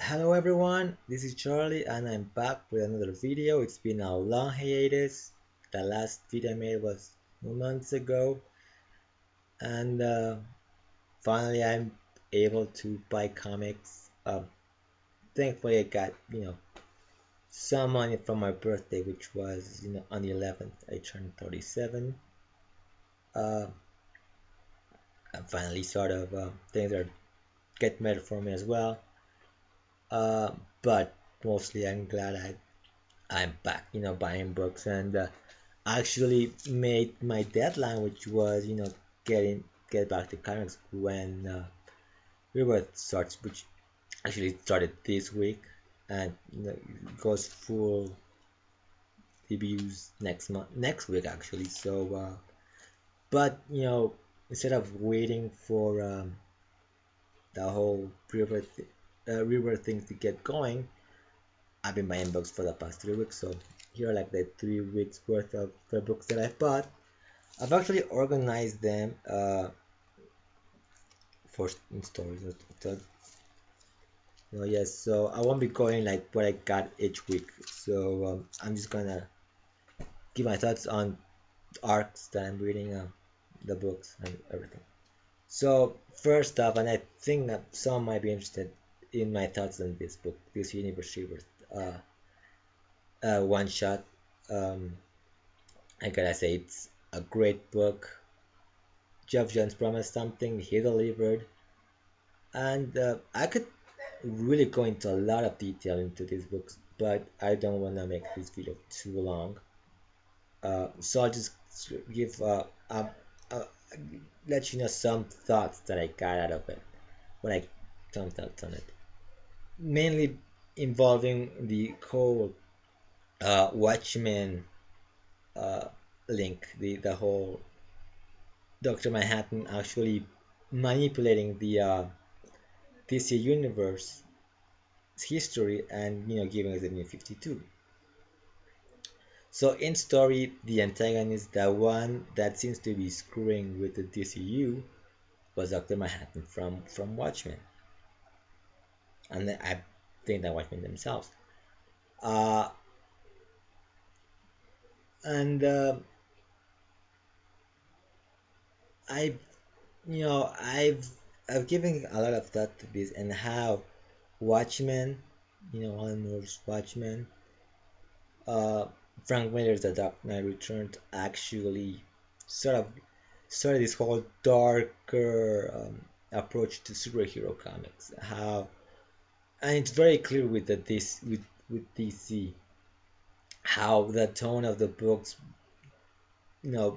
Hello everyone, this is Charlie and I'm back with another video. It's been a long hiatus. The last video I made was 2 months ago and finally I'm able to buy comics. Thankfully I got, some money from my birthday, which was, on the 11th. I turned 37. Uh, and finally sort of things are getting better for me as well. But mostly I'm glad I'm back, buying books and actually made my deadline, which was, get back to comics when Rebirth starts, which actually started this week and goes full debuts next week actually. So, but instead of waiting for the whole Rebirth thing to get going, I've been buying books for the past 3 weeks. So here are like the 3 weeks worth of the books that I've bought. I've actually organized them for in stories. Yes, so I won't be going like what I got each week. So I'm just gonna give my thoughts on arcs that I'm reading, the books and everything. So first off, and I think that some might be interested in my thoughts on this book, this Universe Rebirth one shot. Um, I gotta say it's a great book. Jeff Jones promised something, he delivered, and I could really go into a lot of detail into these books, but I don't want to make this video too long. So I'll just give uh, let you know some thoughts that I got out of it when I some thoughts on it, mainly involving the whole Watchmen uh, link, the whole Doctor Manhattan actually manipulating the DC universe history and giving us the new 52. So in story, the antagonist, the one that seems to be screwing with the DCU, was Doctor Manhattan from Watchmen, and I think that Watchmen themselves. Uh, and I, I've given a lot of thought to this and how Watchmen, Alan Moore's Watchmen, uh, Frank Miller's The Dark Knight Returned actually sort of started this whole darker approach to superhero comics. How and it's very clear with this with DC how the tone of the books,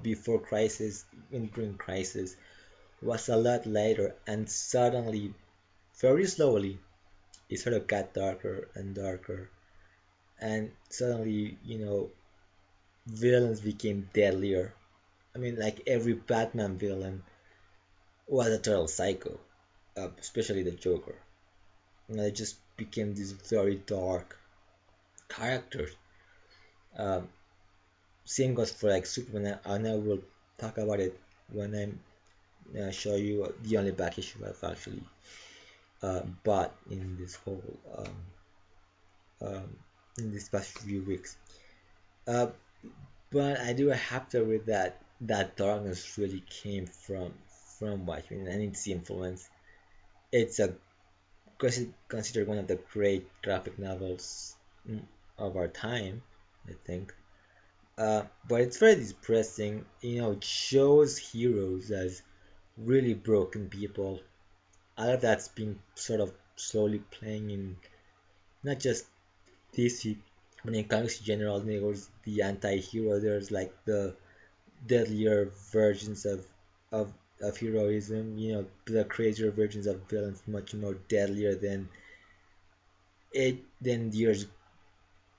before Crisis, in during Crisis, was a lot lighter, and suddenly, very slowly, it sort of got darker and darker, and suddenly, villains became deadlier. I mean, like every Batman villain was a total psycho, especially the Joker. It just became these very dark characters. Um, Same goes for like Superman, and I will talk about it when I show you the only back issue I've actually bought in this whole um, in these past few weeks. Uh, but I do have to read that that darkness really came from Watchmen and its influence. It's a considered one of the great graphic novels of our time, I think. But it's very depressing. It shows heroes as really broken people. All of that's been sort of slowly playing in not just DC, but in comics in general. There's the anti-hero. There's like the deadlier versions of of heroism. The crazier versions of villains, much more deadlier than years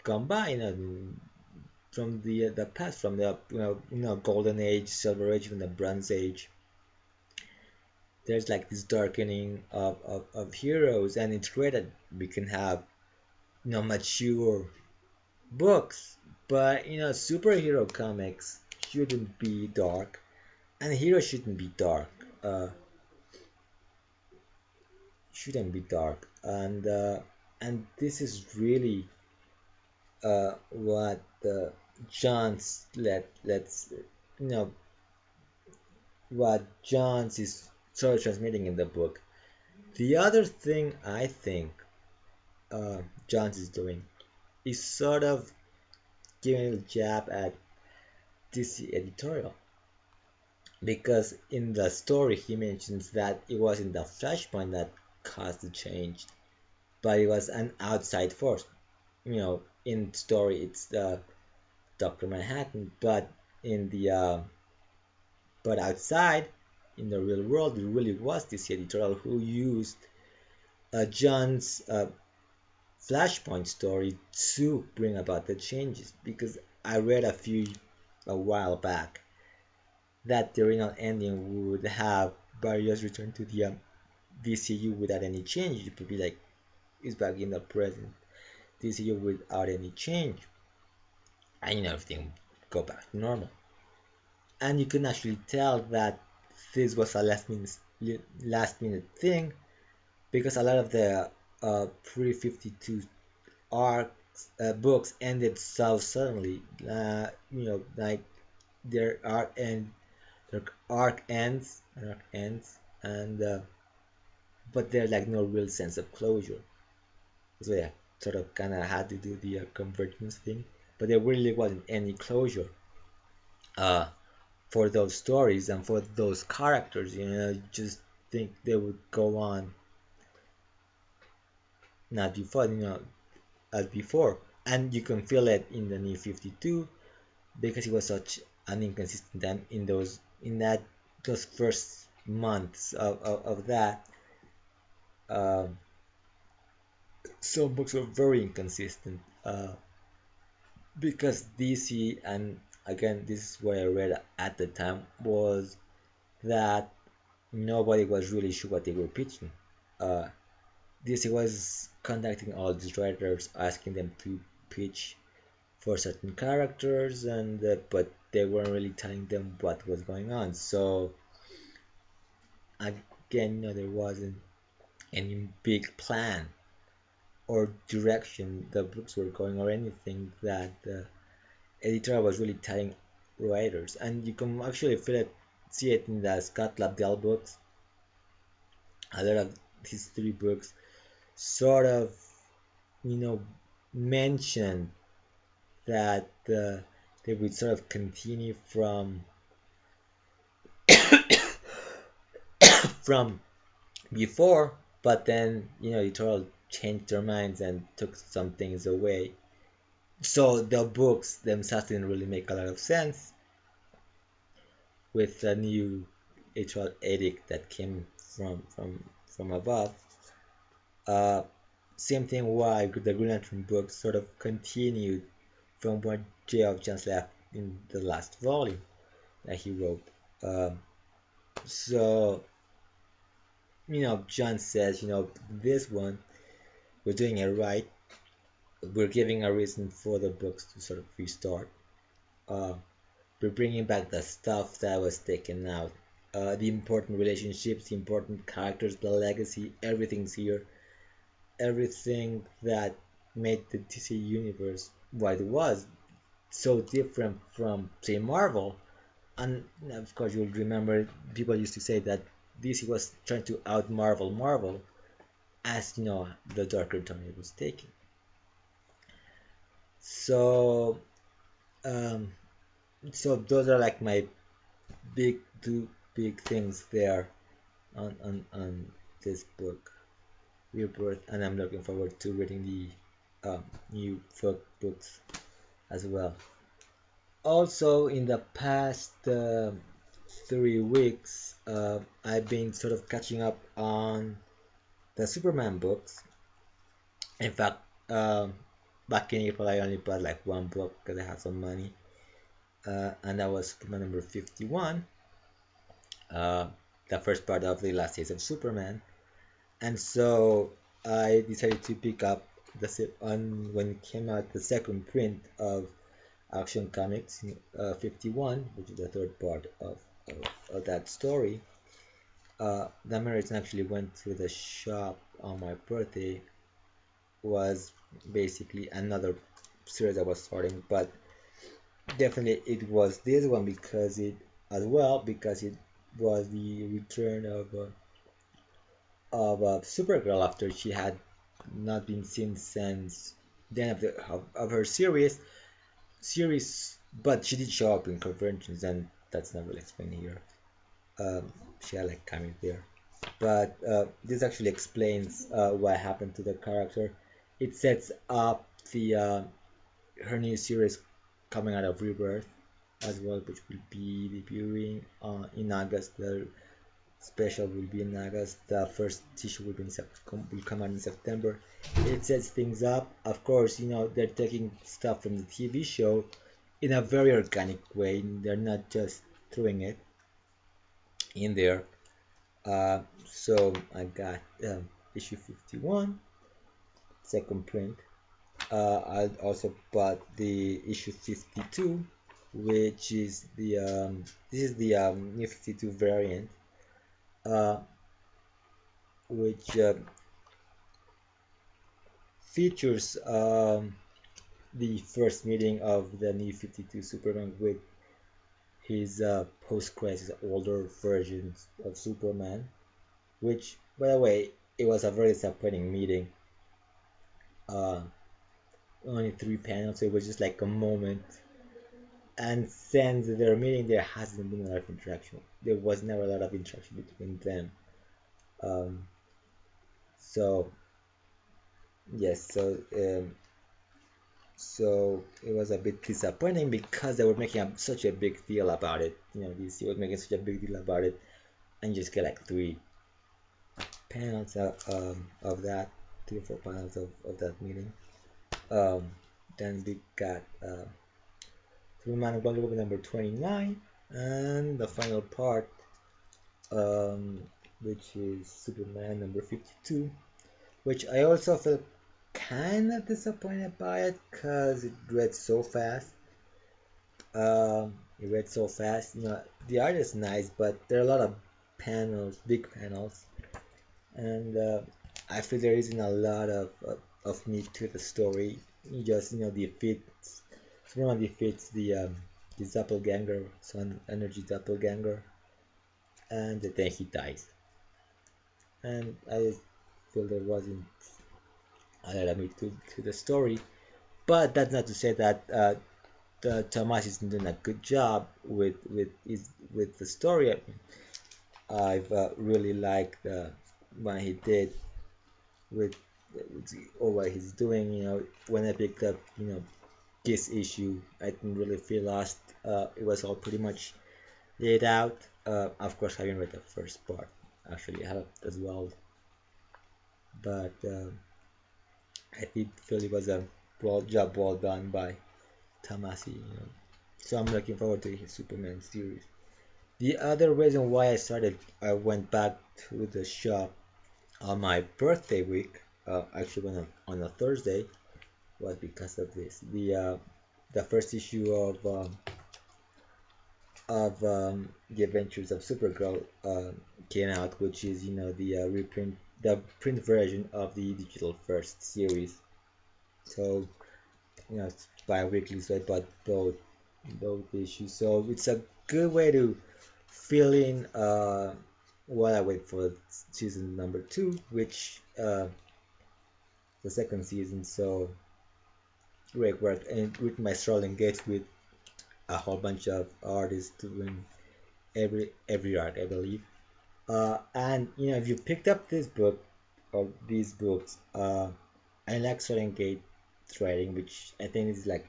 gone by. From the past, from the golden age, silver age, from the bronze age. There's like this darkening of heroes, and it's great that we can have mature books, but superhero comics shouldn't be dark, and heroes shouldn't be dark, and And this is really what John's let's you know what John's is sort of transmitting in the book. The other thing I think uh, John's is doing is sort of giving a jab at DC editorial, because in the story he mentions that it wasn't the Flashpoint that caused the change, but it was an outside force. In story it's the Doctor Manhattan, but in the but outside in the real world, it really was this editorial who used John's Flashpoint story to bring about the changes. Because I read a while back that the original ending would have Barrios return to the DCU without any change. It would be like he's back in the present DCU without any change, and everything go back to normal. And you can actually tell that this was a last minute thing, because a lot of the pre 52 arcs books ended so suddenly. Like their their arc ends, and but there's like no real sense of closure. So yeah, sort of kind of had to do the convergence thing, but there really wasn't any closure uh, for those stories and for those characters. You just think they would go on not before, as before, and you can feel it in the New 52 because it was such an inconsistent time those first months of that. Um, some books were very inconsistent because DC, and again this is what I read at the time, was that nobody was really sure what they were pitching. Uh, DC was contacting all these writers, asking them to pitch for certain characters, and but they weren't really telling them what was going on. So again, there wasn't any big plan or direction the books were going, or anything that the editor was really telling writers. And you can actually see it in the Scott Lobdell books. A lot of his three books sort of, you know, mention that they would sort of continue from before, but then editorial changed their minds and took some things away. So the books themselves didn't really make a lot of sense with the new editorial edict that came from above. Uh, Same thing why the Green Lantern books sort of continued from what Geoff Johns left in the last volume that he wrote. Um, so John says, this one we're doing it right. We're giving a reason for the books to sort of restart. Uh, we're bringing back the stuff that was taken out. The important relationships, the important characters, the legacy, everything's here. Everything that made the DC universe what it was, so different from, say, Marvel. And of course, you'll remember people used to say that DC was trying to out Marvel as the darker tone it was taking. So, um, so those are like my two big things there on this book, Rebirth, and I'm looking forward to reading the new books as well. Also, in the past 3 weeks, I've been sort of catching up on the Superman books. In fact, back in April, I only bought like one book because I had some money, and that was Superman number 51, uh, the first part of the Last Days of Superman. And so I decided to pick up on when it came out the second print of Action Comics 51, which is the third part of that story. The American actually went to the shop on my birthday was basically another series I was starting, but definitely it was this one because it as well because it was the return of Supergirl after she had not been seen since the end of her series, but she did show up in conventions, and that's not really explained here. She had like cameos there, but this actually explains what happened to the character. It sets up the her new series coming out of Rebirth as well, which will be debuting in August. The special will be in August. The first issue will be will come out in September. It sets things up. Of course, they're taking stuff from the TV show in a very organic way. They're not just throwing it in there. So I got issue 51, second print. I also bought the issue 52, which is this is the new 52 variant, uh, which features the first meeting of the new 52 Superman with his post-crisis older versions of Superman, which, by the way, it was a very disappointing meeting. Uh, Only 3 panels, so it was just like a moment. And since their meeting, there hasn't been a lot of interaction. There was never a lot of interaction between them. Um, so yes, so it was a bit disappointing because they were making such a big deal about it. DC was making such a big deal about it, and you just get like 3 panels of that, 3 or 4 panels of that meeting. Um, then we got Superman and Wonder Woman number 29, and the final part, um, which is Superman number 52, which I also felt kind of disappointed by it because it read so fast. It read so fast. The art is nice, but there are a lot of panels, big panels, and I feel there isn't a lot of meat to the story. You just defeats Superman defeats the doppelganger, Sun Energy doppelganger, and then he dies. And I feel there wasn't a lot of meat to the story. But that's not to say that Thomas isn't doing a good job with the story. I mean, I've really liked what he did with, or what he's doing. When I picked up this issue, I didn't really feel lost. It was all pretty much laid out. Of course, I haven't read the first part. Actually, I have as well, but I did feel it was a job well done by Tomasi. So I'm looking forward to his Superman series. The other reason why I went back to the shop on my birthday week, actually on a Thursday, was because of this. The first issue of the Adventures of Supergirl came out, which is the print version of the digital first series. So it's bi-weekly, so I bought both issues. So it's a good way to fill in while I wait for season number 2, which the second season. So great work, and with my strolling gates with a whole bunch of artists doing every art, I believe. And if you picked up this book or these books, I like Strolling Gates writing, which I think is like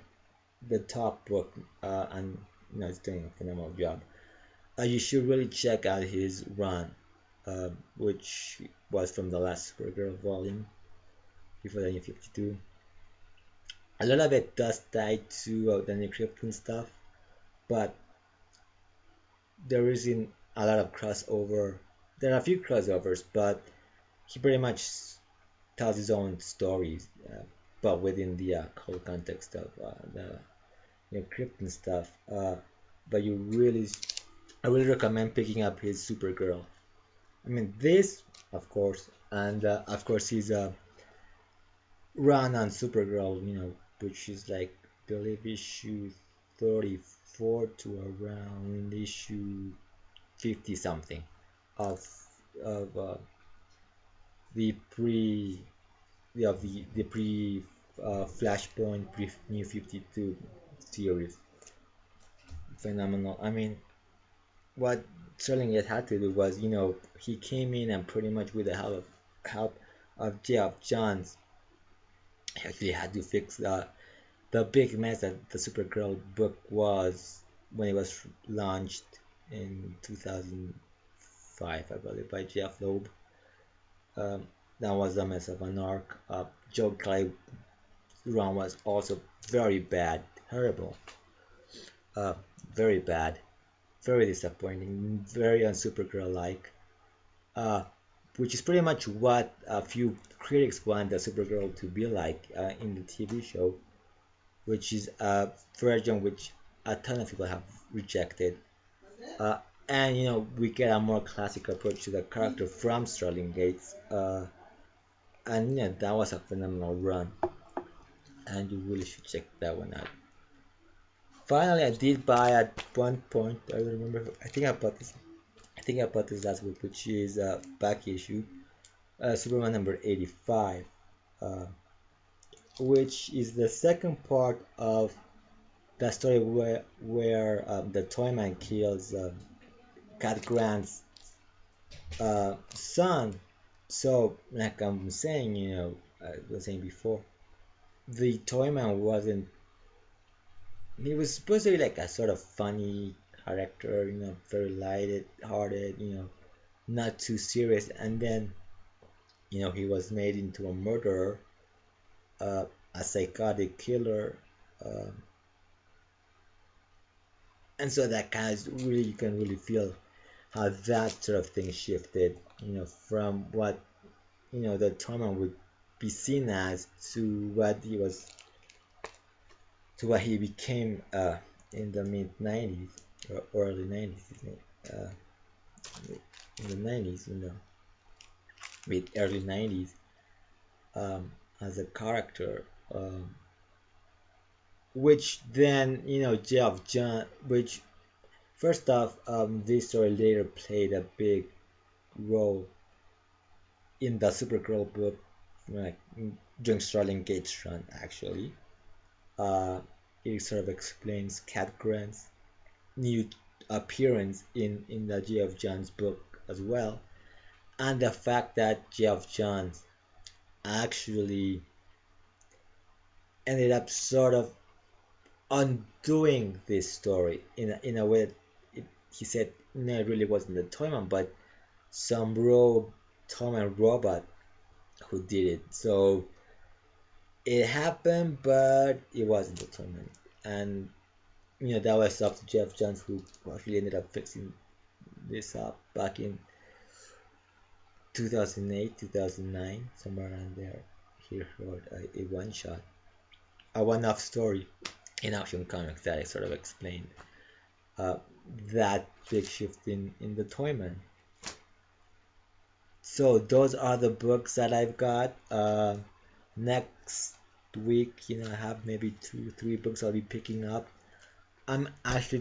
the top book, and it's doing a phenomenal job. You should really check out his run, which was from the last Supergirl volume before the New 52. A lot of it does tie to the New Krypton stuff, but there isn't a lot of crossover. There are a few crossovers, but he pretty much tells his own stories, but within the whole context of the Krypton stuff. But I really recommend picking up his Supergirl. I mean, this, of course, and of course, run on Supergirl, which is like, I believe issue 34 to around issue 50 something of the pre the pre Flashpoint pre New 52 series. Phenomenal. I mean, what Sterling had to do was, he came in and pretty much with the help of Geoff Johns, he actually had to fix the big mess that the Supergirl book was when it was launched in 2005, I believe, by Jeff Loeb. Um, that was a mess of an arc. Joe Clay run was also very bad, terrible, uh, very bad, very disappointing, very un-Supergirl like. Uh, which is pretty much what a few critics want the Supergirl to be like in the TV show, which is a version which a ton of people have rejected. Uh, and we get a more classic approach to the character from Sterling Gates, and that was a phenomenal run, and you really should check that one out. Finally, I did buy at one point. I don't remember. I think I bought this. I think I bought this last week, which is a back issue, Superman number 85, uh, which is the second part of the story where the Toyman kills Cat Grant's son. So, like I'm saying, I was saying before, the Toyman wasn't. He was supposed to be like a sort of funny character, very light-hearted, not too serious, and then, he was made into a murderer, uh, a psychotic killer, uh, and so that kind of really you can really feel how that sort of thing shifted, from what the Toyman would be seen as to what he became in the mid 90s or early 90s, uh, in the 90s, mid early 90s, as a character, which then Geoff John, which first off, this story later played a big role in the Supergirl book, like during Starling Gates' run, actually. Uh, it sort of explains Cat Grant's new appearance in the Geoff Johns book as well, and the fact that Geoff Johns actually ended up sort of undoing this story in a way that he said no, it really wasn't the Toyman, but some rogue Toyman robot who did it. So it happened, but it wasn't the Toyman, and that was up to Geoff Johns, who actually ended up fixing this up back in 2008, 2009, somewhere around there. He wrote a one shot, a one off story in Action Comics that I sort of explained uh, that big shift in the Toyman. So those are the books that I've got. Next week, I have maybe 2, 3 books I'll be picking up. I'm actually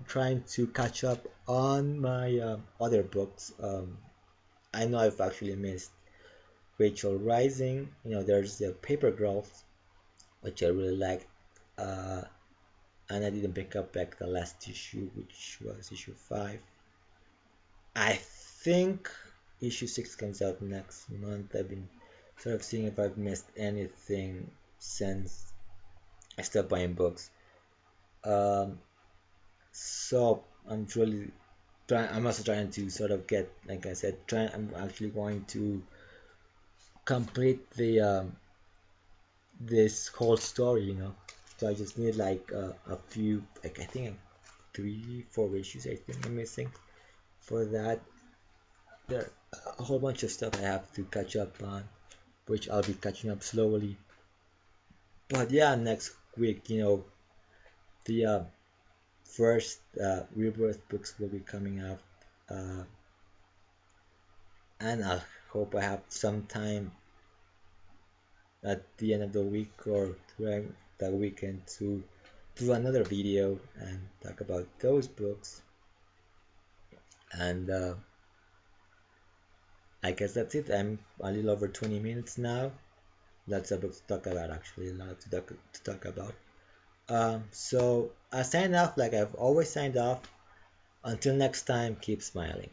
trying to catch up on my other books. I know I've actually missed Rachel Rising. There's the Paper Girls, which I really liked, uh, and I didn't pick up back the last issue, which was issue 5. I think issue 6 comes out next month. I've been sort of seeing if I've missed anything since I stopped buying books. Um, so I'm also trying to sort of get, like I said, I'm actually going to complete this whole story, So I just need like a few, like I think 3, 4 issues I think I'm missing for that. There are a whole bunch of stuff I have to catch up on, which I'll be catching up slowly. But yeah, next week, the first Rebirth books will be coming out, uh, and I hope I have some time at the end of the week or during the weekend to do another video and talk about those books. And I guess that's it. I'm a little over 20 minutes now. Lots of books to talk about, actually, a lot to talk about. So I sign off like I've always signed off. Until next time, keep smiling.